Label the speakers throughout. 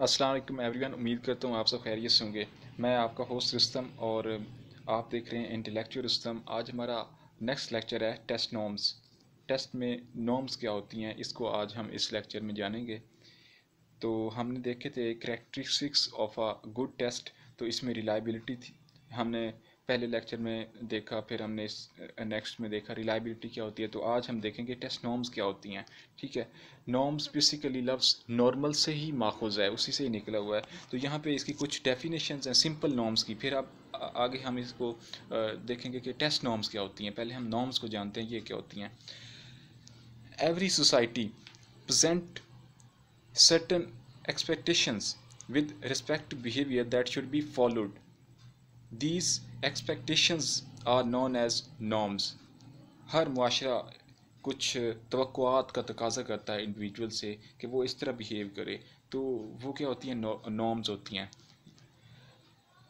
Speaker 1: अस्सलाम वालेकुम एवरीवन। उम्मीद करता हूँ आप सब खैरियत से होंगे। मैं आपका होस्ट रुस्तम और आप देख रहे हैं इंटेलेक्चुअल रुस्तम। आज हमारा नेक्स्ट लेक्चर है टेस्ट नॉर्म्स। टेस्ट में नॉर्म्स क्या होती हैं, इसको आज हम इस लेक्चर में जानेंगे। तो हमने देखे थे characteristics of a good test, तो इसमें रिलायबिलिटी थी, हमने पहले लेक्चर में देखा। फिर हमने इस नेक्स्ट में देखा रिलायबिलिटी क्या होती है। तो आज हम देखेंगे टेस्ट नॉर्म्स क्या होती हैं। ठीक है, नॉर्म्स बेसिकली लफ्ज़ नॉर्मल से ही माखूज है, उसी से ही निकला हुआ है। तो यहाँ पे इसकी कुछ डेफिनेशंस हैं सिंपल नॉर्म्स की। फिर अब आगे हम इसको देखेंगे कि टेस्ट नॉर्म्स क्या होती हैं। पहले हम नॉर्म्स को जानते हैं, ये क्या होती हैं। Every society present certain expectations with respect to behavior that should be followed. These expectations are known as norms. हर मुआशरा कुछ तवक्कुआत का तकाजा करता है इंडिविजुअल से कि वो इस तरह बिहेव करे, तो वो क्या होती हैं, नॉर्म्स होती हैं।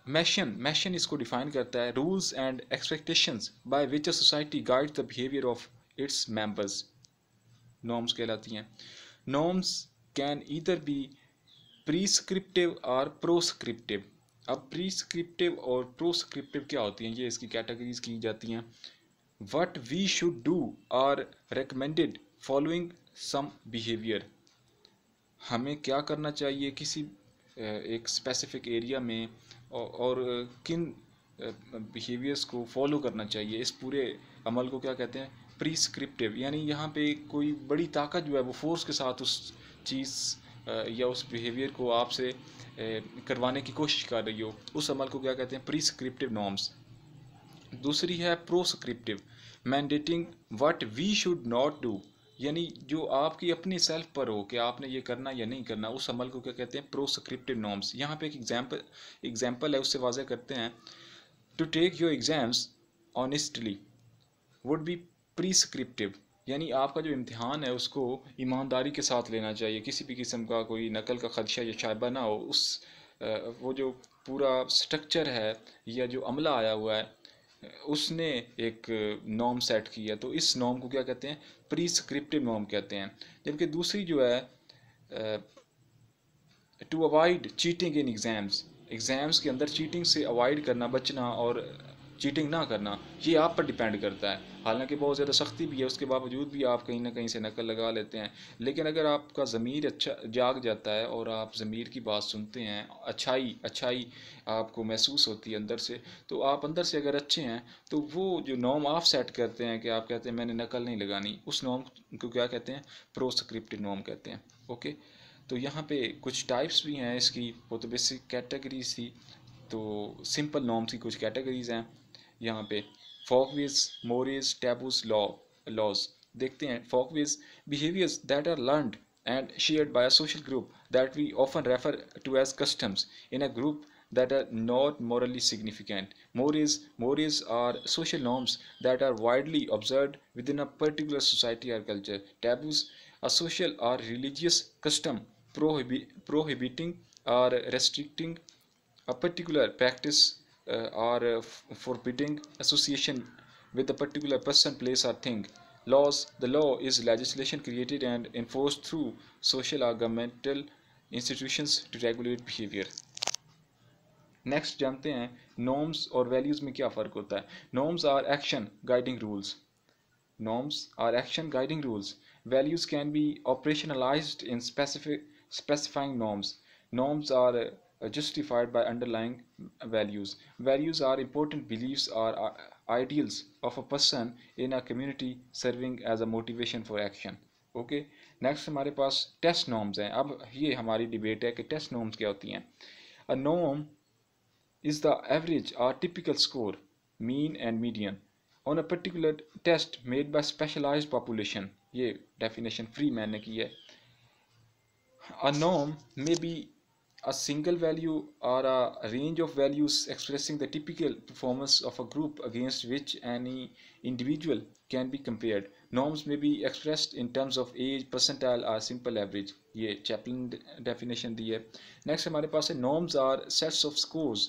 Speaker 1: मैशन इसको डिफाइन करता है rules and expectations by which a society guides the behaviour of its members. Norms कहलाती हैं। नॉर्म्स कैन ईदर बी प्रीस्क्रिप्टिव और प्रोस्क्रिप्टिव। अब प्रीस्क्रिप्टिव और प्रोस्क्रिप्टिव क्या होती हैं, ये इसकी कैटेगरीज की जाती हैं। What we should do are recommended following some behaviour. हमें क्या करना चाहिए किसी एक स्पेसिफिक एरिया में, और किन बिहेवियर्स को फॉलो करना चाहिए। इस पूरे अमल को क्या कहते हैं, प्रीस्क्रिप्टिव। यानी यहाँ पे कोई बड़ी ताकत जो है वो फोर्स के साथ उस चीज़ या उस बिहेवियर को आपसे करवाने की कोशिश कर रही हो, उस अमल को क्या कहते हैं, प्रीस्क्रिप्टिव नॉर्म्स। दूसरी है proscriptive, mandating what we should not do. यानी जो आपकी अपनी सेल्फ पर हो कि आपने ये करना या नहीं करना, उस अमल को क्या कहते हैं, प्रोस्क्रिप्टिव नॉर्म्स। यहाँ पे एक एग्जाम्पल है, उससे वाज़ेह करते हैं। To take your exams honestly would be prescriptive. यानी आपका जो इम्तिहान है उसको ईमानदारी के साथ लेना चाहिए, किसी भी किस्म का कोई नकल का खदशा या शायबा ना हो। उस वो जो पूरा स्ट्रक्चर है या जो अमला आया हुआ है, उसने एक नॉर्म सेट किया, तो इस नॉर्म को क्या कहते हैं, प्रीस्क्रिप्टिव नॉर्म कहते हैं। जबकि दूसरी जो है to avoid cheating in exams, exams के अंदर चीटिंग से अवॉइड करना, बचना और चीटिंग ना करना, ये आप पर डिपेंड करता है। हालांकि बहुत ज़्यादा सख्ती भी है, उसके बावजूद भी आप कहीं ना कहीं से नकल लगा लेते हैं। लेकिन अगर आपका ज़मीर अच्छा जाग जाता है और आप ज़मीर की बात सुनते हैं, अच्छाई अच्छाई आपको महसूस होती है अंदर से, तो आप अंदर से अगर अच्छे हैं, तो वो जो नॉर्म आप सेट करते हैं कि आप कहते हैं मैंने नकल नहीं लगानी, उस नॉर्म को क्या कहते हैं, प्रोस्क्रिप्टिव नॉर्म कहते हैं। ओके, तो यहाँ पे कुछ टाइप्स भी हैं इसकी, वो तो बेसिक कैटेगरीज थी। तो सिंपल नॉर्म्स की कुछ कैटेगरीज हैं यहाँ पे। फोकवेज, मोरेज, टैबूज, लॉज देखते हैं। Folkways, behaviours that are learned and shared by a social group that we often refer to as customs in a group that are not morally significant. Mores are social norms that are widely observed within a particular society or culture. Taboos, a social or religious custom prohibiting or restricting a particular practice or forbidding association with a particular person, place, or thing. Laws, the law is legislation created and enforced through social or governmental institutions to regulate behavior. Next जानते हैं norms और values में क्या फ़र्क होता है। Norms are action guiding rules. Norms are action guiding rules. Values can be operationalized in specifying norms. Norms are justified by underlying values. Values are important beliefs or ideals of a person in a community serving as a motivation for action. Okay, next हमारे पास test norms हैं। अब ये हमारी debate है कि test norms क्या होती हैं। A norm is the average or typical score, mean and median on a particular test made by specialized population. ये definition फ्री मैंने की है। A norm may be a single value or a range of values expressing the typical performance of a group against which any individual can be compared. Norms may be expressed in terms of age, percentile or simple average. ये Chaplin definition दी है। Next हमारे पास है norms are sets of scores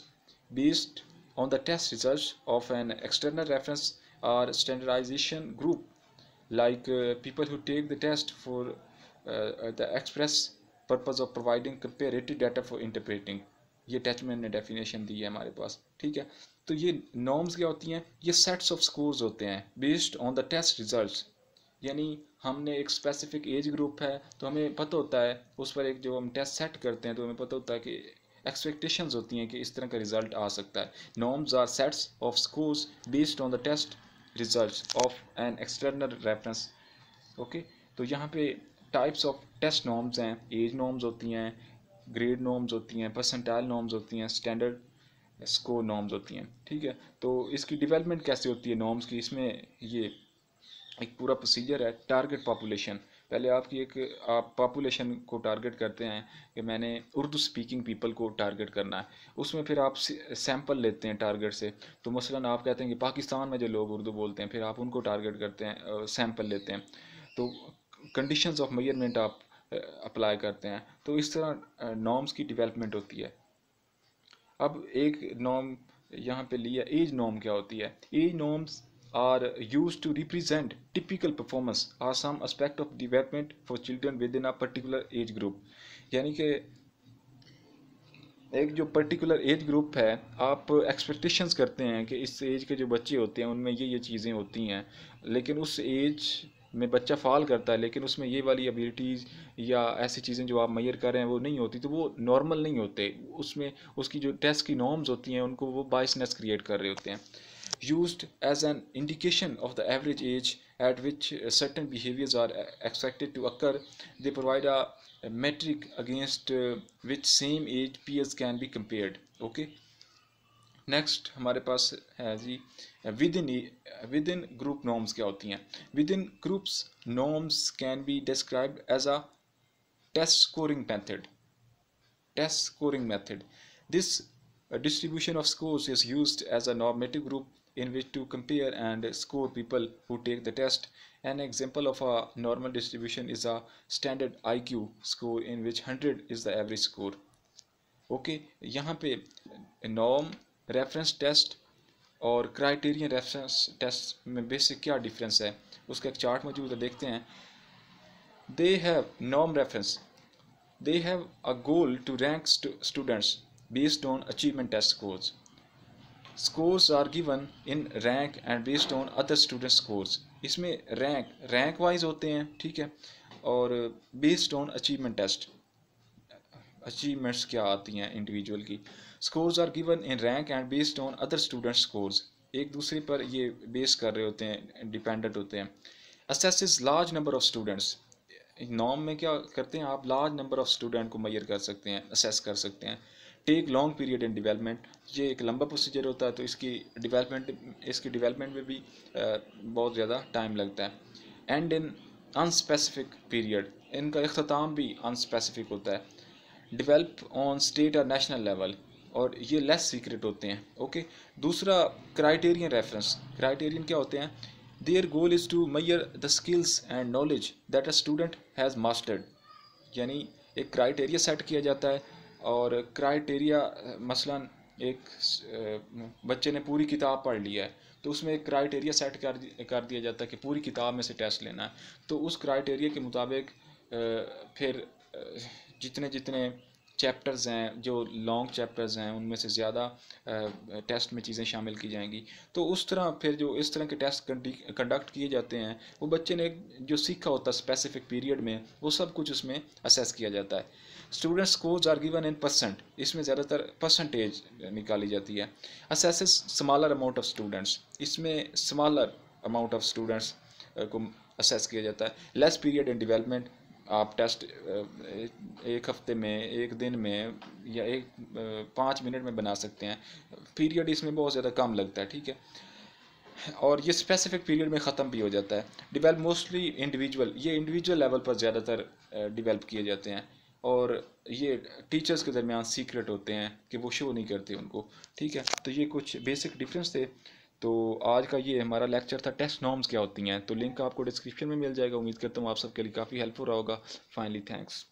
Speaker 1: based on the test results of an external reference or standardization group, like people who take the test for the express purpose of providing comparative data for interpreting, ये attachment ने definition दी है हमारे पास, ठीक है। तो ये norms क्या होती हैं, ये सेट्स ऑफ स्कोर्स होते हैं based on the test results, यानी हमने एक स्पेसिफिक एज ग्रुप है तो हमें पता होता है उस पर एक जो हम टेस्ट सेट करते हैं तो हमें पता होता है कि एक्सपेक्टेशंस होती हैं कि इस तरह का रिजल्ट आ सकता है। Norms are sets of scores based on the test results of an external reference. Okay, तो यहाँ पे टाइप्स ऑफ टेस्ट नॉर्म्स हैं, एज नॉर्म्स होती हैं, ग्रेड नॉर्म्स होती हैं, परसेंटाइल नॉर्म्स होती हैं, स्टैंडर्ड स्कोर नॉर्म्स होती हैं, ठीक है। तो इसकी डेवलपमेंट कैसे होती है नॉर्म्स की, इसमें ये एक पूरा प्रोसीजर है। टारगेट पॉपुलेशन, पहले आपकी एक आप पॉपुलेशन को टारगेट करते हैं कि मैंने उर्दू स्पीकिंग पीपल को टारगेट करना है, उसमें फिर आप सैंपल लेते हैं टारगेट से। तो मसलन आप कहते हैं कि पाकिस्तान में जो लोग उर्दू बोलते हैं, फिर आप उनको टारगेट करते हैं, सैंपल लेते हैं, तो कंडीशंस ऑफ मेजरमेंट आप अप्लाई करते हैं। तो इस तरह नॉर्म्स की डेवलपमेंट होती है। अब एक नॉर्म यहाँ पे लिया, एज नॉर्म क्या होती है। Age norms are use to represent typical performance are some aspect of development for children within a particular age group, यानी कि एक जो पर्टिकुलर एज ग्रुप है, आप एक्सपेक्टेशंस करते हैं कि इस एज के जो बच्चे होते हैं उनमें ये चीज़ें होती हैं, लेकिन उस एज में बच्चा फॉल करता है लेकिन उसमें ये वाली एबिलिटीज़ या ऐसी चीज़ें जो आप मेजर कर रहे हैं वो नहीं होती, तो वो नॉर्मल नहीं होते, उसमें उसकी जो टेस्ट की नॉर्म्स होती हैं उनको वो बायसनेस क्रिएट कर रहे होते हैं। Used as an indication of the average age at which certain behaviors are expected to occur, they provide a metric against which same age peers can be compared. Okay. Next हमारे पास है जी within group norms क्या होती हैं। Within groups norms can be described as a test scoring method. Test scoring method. This distribution of scores is used as a normative group in which to compare and score people who take the test. An example of a normal distribution is a standard IQ score in which 100 is the average score. Okay, यहाँ पे norm reference test और criterion reference test में basic क्या difference है, उसका एक chart मौजूद है, देखते हैं। They have norm reference, they have a goal to rank students based on achievement test scores. Scores are given in rank and based on other student scores. इसमें रैंक वाइज होते हैं, ठीक है, और based on achievement test, achievements क्या आती हैं individual की। Scores are given in rank and based on other student scores, एक दूसरे पर ये बेस कर रहे होते हैं, डिपेंडेंट होते हैं। Assesses large number of students, norm में क्या करते हैं, आप लार्ज नंबर ऑफ स्टूडेंट को मेजर कर सकते हैं, असेस कर सकते हैं। Take long period in development, ये एक लंबा प्रोसीजर होता है तो इसकी डेवलपमेंट में भी बहुत ज़्यादा टाइम लगता है। एंड इन अनस्पेसिफिक पीरियड, इनका अख्ताम भी अनस्पेसिफिक होता है। डेवलप ऑन स्टेट और नेशनल लेवल, और ये लेस सीक्रेट होते हैं। ओके, दूसरा क्राइटेरियन रेफरेंस, क्राइटेरियन क्या होते हैं, their goal is to measure the skills and knowledge that a student has mastered, यानी एक क्राइटेरिया सेट किया जाता है, और क्राइटेरिया मसलन एक बच्चे ने पूरी किताब पढ़ लिया है तो उसमें एक क्राइटेरिया सेट कर दिया जाता है कि पूरी किताब में से टेस्ट लेना है, तो उस क्राइटेरिया के मुताबिक फिर जितने जितने चैप्टर्स हैं, जो लॉन्ग चैप्टर्स हैं, उनमें से ज़्यादा टेस्ट में चीज़ें शामिल की जाएंगी। तो उस तरह फिर जो इस तरह के टेस्ट कंडक्ट किए जाते हैं, वो बच्चे ने जो सीखा होता है स्पेसिफिक पीरियड में, वो सब कुछ उसमें असेस किया जाता है। Student scores are given in percent, इसमें ज़्यादातर परसेंटेज निकाली जाती है। Assesses smaller amount of students, इसमें स्मॉलर अमाउंट ऑफ स्टूडेंट्स को असेस किया जाता है। लेस पीरियड इन डेवलपमेंट, आप टेस्ट एक हफ्ते में, एक दिन में, या 5 मिनट में बना सकते हैं, पीरियड इसमें बहुत ज़्यादा कम लगता है, ठीक है, और ये स्पेसिफिक पीरियड में ख़त्म भी हो जाता है। डेवलप मोस्टली इंडिविजुअल, ये इंडिविजुअल लेवल पर ज़्यादातर डेवलप किए जाते हैं, और ये टीचर्स के दरमियान सीक्रेट होते हैं कि वो शो नहीं करते उनको, ठीक है। तो ये कुछ बेसिक डिफरेंस थे। तो आज का ये हमारा लेक्चर था टेस्ट नॉर्म्स क्या होती हैं, तो लिंक आपको डिस्क्रिप्शन में मिल जाएगा। उम्मीद करता हूँ आप सबके लिए काफ़ी हेल्पफुल रहा होगा। Finally thanks.